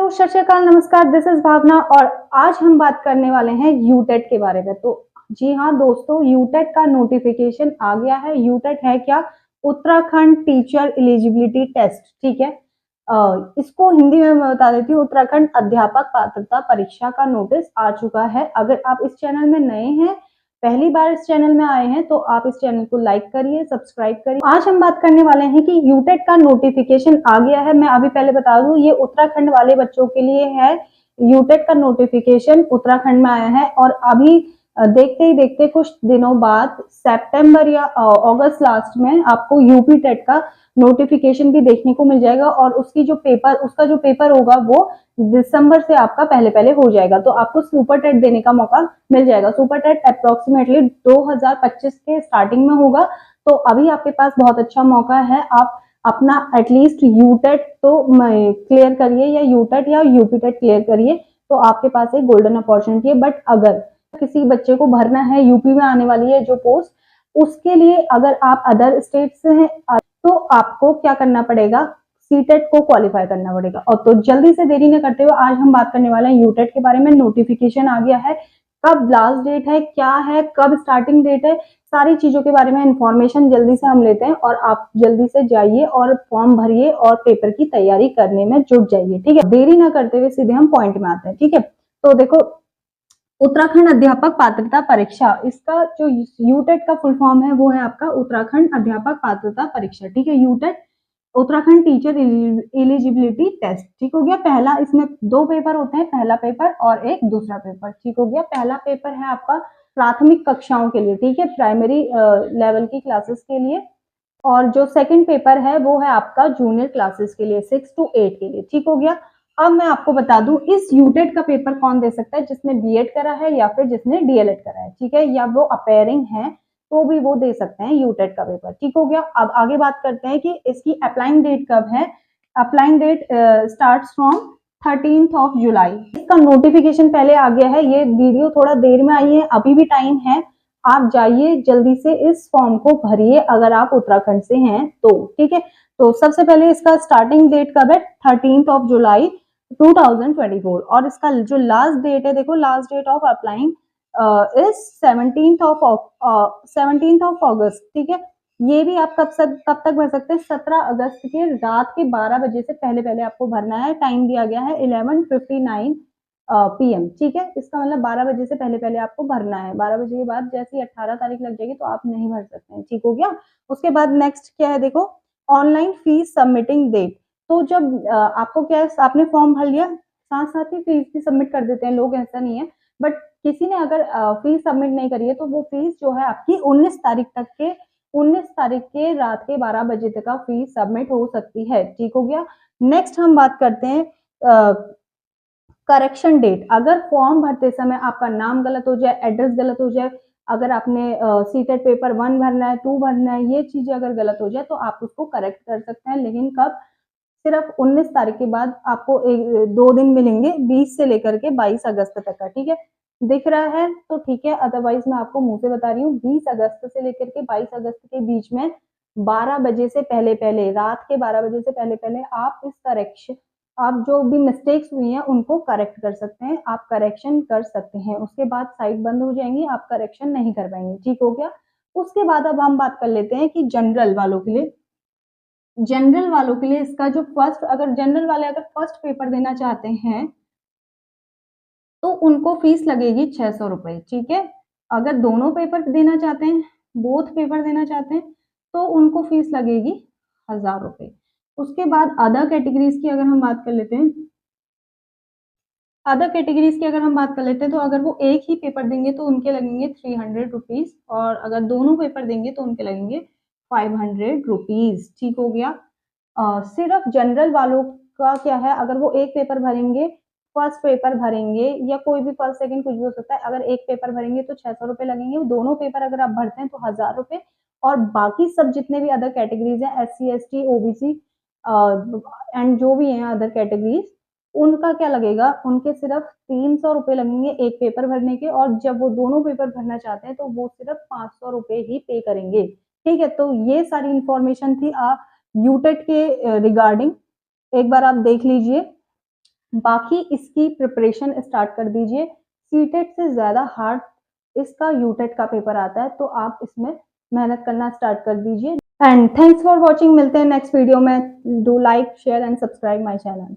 Hello, सत श्री अकाल, नमस्कार। दिस इज भावना और आज हम बात करने वाले हैं यूटेट के बारे में। तो जी हाँ दोस्तों, यूटेट का नोटिफिकेशन आ गया है। यूटेट है क्या? Uttarakhand teacher eligibility test. ठीक है, इसको हिंदी में मैं बता देती हूँ। उत्तराखंड अध्यापक पात्रता परीक्षा का नोटिस आ चुका है। अगर आप इस चैनल में नए हैं, पहली बार इस चैनल में आए हैं, तो आप इस चैनल को लाइक करिए, सब्सक्राइब करिए। आज हम बात करने वाले हैं कि यूटेट का नोटिफिकेशन आ गया है। मैं अभी पहले बता दूं, ये उत्तराखंड वाले बच्चों के लिए है। यूटेट का नोटिफिकेशन उत्तराखंड में आया है और अभी देखते ही देखते कुछ दिनों बाद सितंबर या अगस्त लास्ट में आपको यूपी टेट का नोटिफिकेशन भी देखने को मिल जाएगा और उसका जो पेपर होगा वो दिसंबर से आपका पहले पहले हो जाएगा। तो आपको सुपर टेट देने का मौका मिल जाएगा। सुपर टेट अप्रोक्सीमेटली 2025 के स्टार्टिंग में होगा। तो अभी आपके पास बहुत अच्छा मौका है। आप अपना एटलीस्ट यूटेट तो क्लियर करिए या यूटेट या यूपी टेट क्लियर करिए, तो आपके पास एक गोल्डन अपॉर्चुनिटी है। बट अगर किसी बच्चे को भरना है, यूपी में आने वाली है जो पोस्ट, उसके लिए अगर आप अदर स्टेट से हैं तो आपको क्या करना पड़ेगा? सीटेट को क्वालिफाई करना पड़ेगा। और तो जल्दी से देरी न करते हुए आज हम बात करने वाले हैं यूटेट के बारे में। नोटिफिकेशन आ गया है, कब लास्ट डेट है, क्या है, कब स्टार्टिंग डेट है, सारी चीजों के बारे में इंफॉर्मेशन जल्दी से हम लेते हैं। और आप जल्दी से जाइए और फॉर्म भरिए और पेपर की तैयारी करने में जुट जाइए। ठीक है, देरी ना करते हुए सीधे हम पॉइंट में आते हैं। ठीक है, तो देखो, उत्तराखंड अध्यापक पात्रता परीक्षा, इसका जो यूटेट का फुल फॉर्म है वो है आपका उत्तराखंड अध्यापक पात्रता परीक्षा। ठीक है, UTET Uttarakhand teacher eligibility test. ठीक हो गया। पहला, इसमें दो पेपर होते हैं, पहला पेपर और एक दूसरा पेपर। ठीक हो गया। पहला पेपर है आपका प्राथमिक कक्षाओं के लिए, ठीक है, प्राइमरी लेवल की क्लासेस के लिए। और जो सेकंड पेपर है वो है आपका जूनियर क्लासेस के लिए, 6 to 8 के लिए। ठीक हो गया। अब मैं आपको बता दूं, इस यूटेट का पेपर कौन दे सकता है? जिसने बीएड करा है या फिर जिसने डीएलएड करा है, ठीक है, या वो अपेयरिंग है तो भी वो दे सकते हैं यूटेट का पेपर। ठीक हो गया। अब आगे बात करते हैं कि इसकी अप्लाइंग डेट कब है। Applying date starts from 13th of July. इसका नोटिफिकेशन पहले आ गया है। ये वीडियो थोड़ा देर में आई है, अभी भी टाइम है। आप जाइए जल्दी से इस फॉर्म को भरिए अगर आप उत्तराखंड से हैं तो। ठीक है, तो सबसे पहले इसका स्टार्टिंग डेट कब है? 13th of जुलाई 2024। और इसका जो लास्ट डेट है, देखो, last date of applying is 17th of August. ठीक है, ये भी आप कब तक भर सकते हैं? 17 अगस्त के रात के 12 बजे से पहले पहले आपको भरना है। टाइम दिया गया है 11:59 PM। ठीक है, इसका मतलब 12 बजे से पहले पहले आपको भरना है। 12 बजे के बाद जैसे ही 18 तारीख लग जाएगी तो आप नहीं भर सकते हैं। ठीक हो गया। उसके बाद नेक्स्ट क्या है, देखो, ऑनलाइन फीस सबमिटिंग डेट। तो जब आपको क्या है, आपने फॉर्म भर लिया, साथ साथ ही फीस भी सबमिट कर देते हैं लोग, ऐसा नहीं है। बट किसी ने अगर फीस सबमिट नहीं करी है तो वो फीस जो है आपकी 19 तारीख के रात के 12 बजे तक का फीस सबमिट हो सकती है। ठीक हो गया। नेक्स्ट हम बात करते हैं करेक्शन डेट। अगर फॉर्म भरते समय आपका नाम गलत हो जाए, एड्रेस गलत हो जाए, अगर आपने सीटेट पेपर 1 भरना है, 2 भरना है, ये चीजें अगर गलत हो जाए तो आप उसको करेक्ट कर सकते हैं। लेकिन कब? सिर्फ 19 तारीख के बाद आपको 2 दिन मिलेंगे, 20 से लेकर के 22 अगस्त तक का। ठीक है, दिख रहा है तो ठीक है, अदरवाइज मैं आपको मुंह से बता रही हूँ। 20 अगस्त से लेकर के 22 अगस्त के बीच में 12 बजे से पहले पहले, रात के 12 बजे से पहले पहले आप जो भी मिस्टेक्स हुई हैं उनको करेक्ट कर सकते हैं। आप करेक्शन कर सकते हैं, उसके बाद साइट बंद हो जाएंगी, आप करेक्शन नहीं कर पाएंगे। ठीक हो गया। उसके बाद अब हम बात कर लेते हैं कि जनरल वालों के लिए इसका जो जनरल वाले अगर फर्स्ट पेपर देना चाहते हैं तो उनको फीस लगेगी 600 रुपए। ठीक है, अगर दोनों पेपर देना चाहते हैं, बोथ पेपर देना चाहते हैं, तो उनको फीस लगेगी 1000 रुपए। उसके बाद अदर कैटेगरीज की अगर हम बात कर लेते हैं, तो अगर वो एक ही पेपर देंगे तो उनके लगेंगे 300 रुपीज, और अगर दोनों पेपर देंगे तो उनके लगेंगे 500 रुपीज। ठीक हो गया। सिर्फ जनरल वालों का क्या है, अगर वो एक पेपर भरेंगे, फर्स्ट पेपर भरेंगे या कोई भी फर्स्ट सेकंड कुछ भी हो सकता है, अगर एक पेपर भरेंगे तो 600 रुपए लगेंगे। दोनों पेपर अगर आप भरते हैं तो 1000 रुपए। और बाकी सब जितने भी अदर कैटेगरीज हैं, SC ST OBC एंड जो भी हैं अदर कैटेगरीज, उनका क्या लगेगा? उनके सिर्फ 300 रुपए लगेंगे एक पेपर भरने के। और जब वो दोनों पेपर भरना चाहते हैं तो वो सिर्फ 500 रुपए ही पे करेंगे। ठीक है, तो ये सारी इंफॉर्मेशन थी यूटेट के रिगार्डिंग। एक बार आप देख लीजिए। बाकी इसकी प्रिपरेशन स्टार्ट कर दीजिए। सीटेट से ज़्यादा हार्ड इसका यूटेट का पेपर आता है, तो आप इसमें मेहनत करना स्टार्ट कर दीजिए। And thanks for watching. मिलते हैं नेक्स्ट वीडियो में। Do like, share and subscribe my channel.